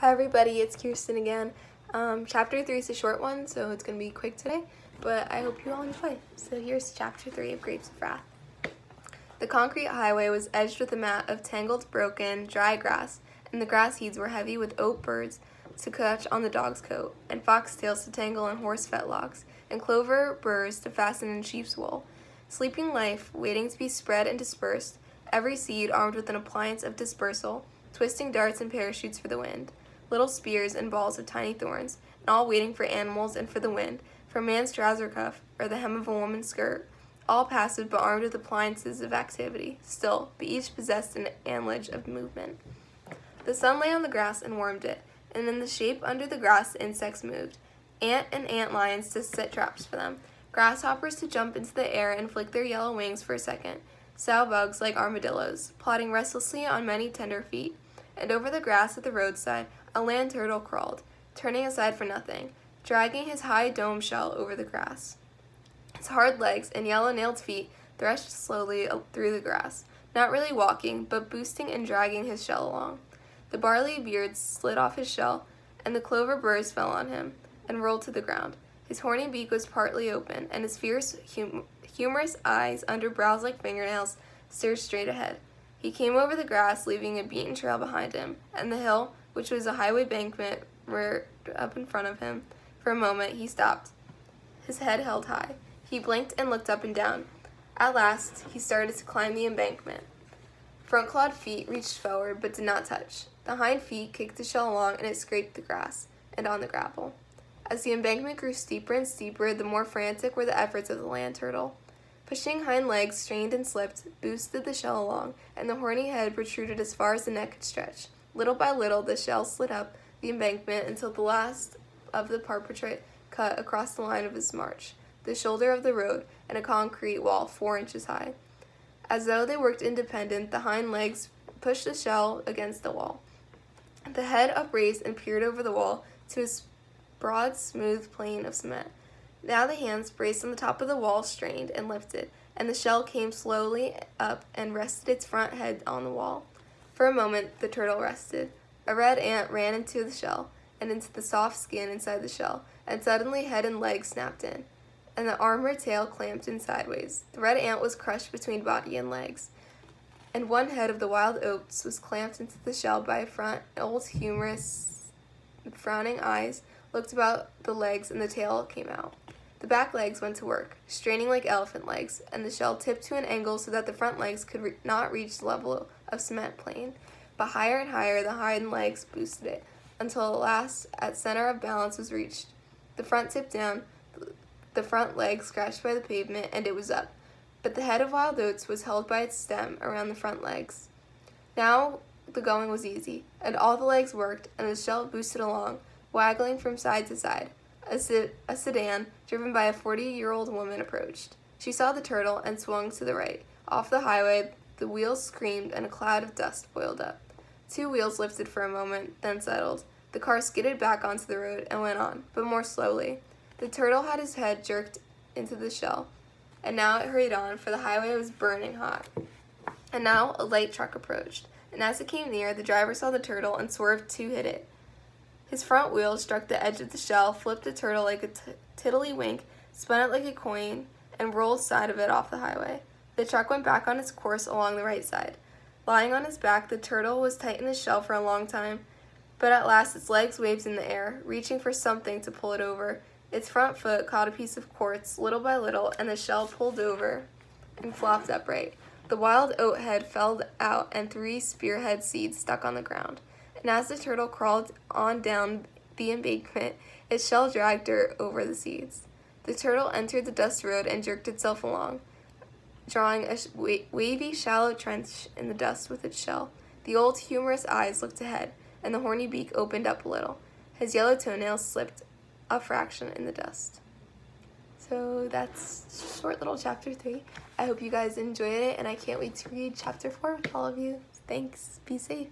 Hi everybody, it's Kirsten again. Chapter 3 is a short one, so it's going to be quick today, but I hope you all enjoy. So here's Chapter 3 of Grapes of Wrath. The concrete highway was edged with a mat of tangled, broken, dry grass, and the grass heads were heavy with oat birds to catch on the dog's coat, and foxtails to tangle in horse fetlocks, and clover burrs to fasten in sheep's wool. Sleeping life, waiting to be spread and dispersed, every seed armed with an appliance of dispersal, twisting darts and parachutes for the wind, little spears and balls of tiny thorns, and all waiting for animals and for the wind, for a man's trouser cuff or the hem of a woman's skirt, all passive but armed with appliances of activity, still, but each possessed an anlage of movement. The sun lay on the grass and warmed it, and in the shape under the grass insects moved, ant and ant lions to set traps for them, grasshoppers to jump into the air and flick their yellow wings for a second, sow bugs like armadillos, plodding restlessly on many tender feet, and over the grass at the roadside a land turtle crawled, turning aside for nothing, dragging his high dome shell over the grass. His hard legs and yellow-nailed feet threshed slowly through the grass, not really walking, but boosting and dragging his shell along. The barley beards slid off his shell, and the clover burrs fell on him and rolled to the ground. His horny beak was partly open, and his fierce, humorous eyes under brows like fingernails stared straight ahead. He came over the grass, leaving a beaten trail behind him, and the hill, which was a highway embankment, reared up in front of him. For a moment he stopped, his head held high. He blinked and looked up and down. At last he started to climb the embankment. Front-clawed feet reached forward but did not touch. The hind feet kicked the shell along, and it scraped the grass and on the gravel. As the embankment grew steeper and steeper, the more frantic were the efforts of the land turtle. Pushing hind legs strained and slipped, boosted the shell along, and the horny head protruded as far as the neck could stretch. Little by little, the shell slid up the embankment until the last of the parapet cut across the line of his march, the shoulder of the road, and a concrete wall 4 inches high. As though they worked independent, the hind legs pushed the shell against the wall. The head upraised and peered over the wall to a broad, smooth plane of cement. Now the hands, braced on the top of the wall, strained and lifted, and the shell came slowly up and rested its front head on the wall. For a moment the turtle rested. A red ant ran into the shell, and into the soft skin inside the shell, and suddenly head and legs snapped in, and the armored tail clamped in sideways. The red ant was crushed between body and legs, and one head of the wild oats was clamped into the shell by a front. Old humorous, frowning eyes looked about the legs, and the tail came out. The back legs went to work, straining like elephant legs, and the shell tipped to an angle so that the front legs could not reach the level of cement plane. But higher and higher the hind legs boosted it, until at last, at center of balance was reached. The front tipped down, the front leg scratched by the pavement, and it was up. But the head of wild oats was held by its stem around the front legs. Now the going was easy, and all the legs worked, and the shell boosted along, waggling from side to side. A sedan, driven by a 40-year-old woman, approached. She saw the turtle and swung to the right. Off the highway, the wheels screamed and a cloud of dust boiled up. 2 wheels lifted for a moment, then settled. The car skidded back onto the road and went on, but more slowly. The turtle had his head jerked into the shell, and now it hurried on, for the highway was burning hot. And now a light truck approached, and as it came near, the driver saw the turtle and swerved to hit it. His front wheel struck the edge of the shell, flipped the turtle like a tiddlywink, spun it like a coin, and rolled side of it off the highway. The truck went back on its course along the right side. Lying on his back, the turtle was tight in his shell for a long time, but at last its legs waved in the air, reaching for something to pull it over. Its front foot caught a piece of quartz, little by little, and the shell pulled over and flopped upright. The wild oat head fell out, and 3 spearhead seeds stuck on the ground. And as the turtle crawled on down the embankment, its shell dragged dirt over the seeds. The turtle entered the dust road and jerked itself along, drawing a wavy, shallow trench in the dust with its shell. The old, humorous eyes looked ahead, and the horny beak opened up a little. His yellow toenails slipped a fraction in the dust. So that's short little chapter 3. I hope you guys enjoyed it, and I can't wait to read chapter 4 with all of you. Thanks. Be safe.